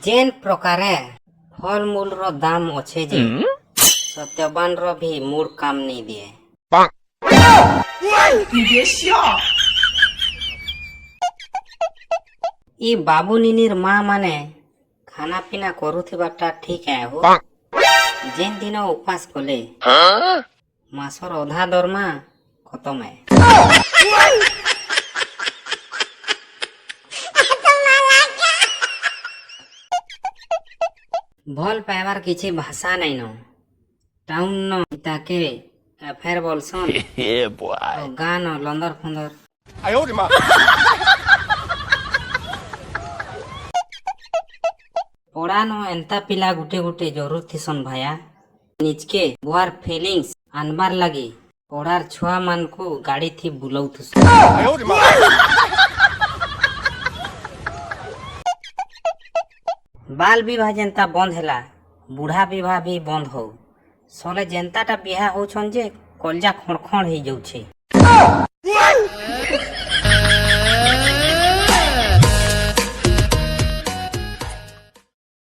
जेन प्रकारे फल मूल रो दाम अच्छे जे सत्यवान रो भी मूड काम नहीं दिए। ई बाबू निनीर माँ माने खाना पीना करुथिबाटा ठीक है हो। जेन दिन उपास कले मासर अधा दरमा खत्म है। भल पाइबार किछि भाषा नहीं न टाउन न ताके फेर बोलसन गाँ न लंदर फंदर पड़ा न एंता पिला गुटे गुटे जरूर थिसन भाया निजके बुआर फीलिंग्स आनबार लगी पड़ार छुआ मान को गाड़ी थी बुलाऊ बाल विवाह जेनता बंद हैला बुढ़ा विवाह भी बंद हो सले जेनताटा बिहा होछन जे कलजा खणखण हो जाउछे।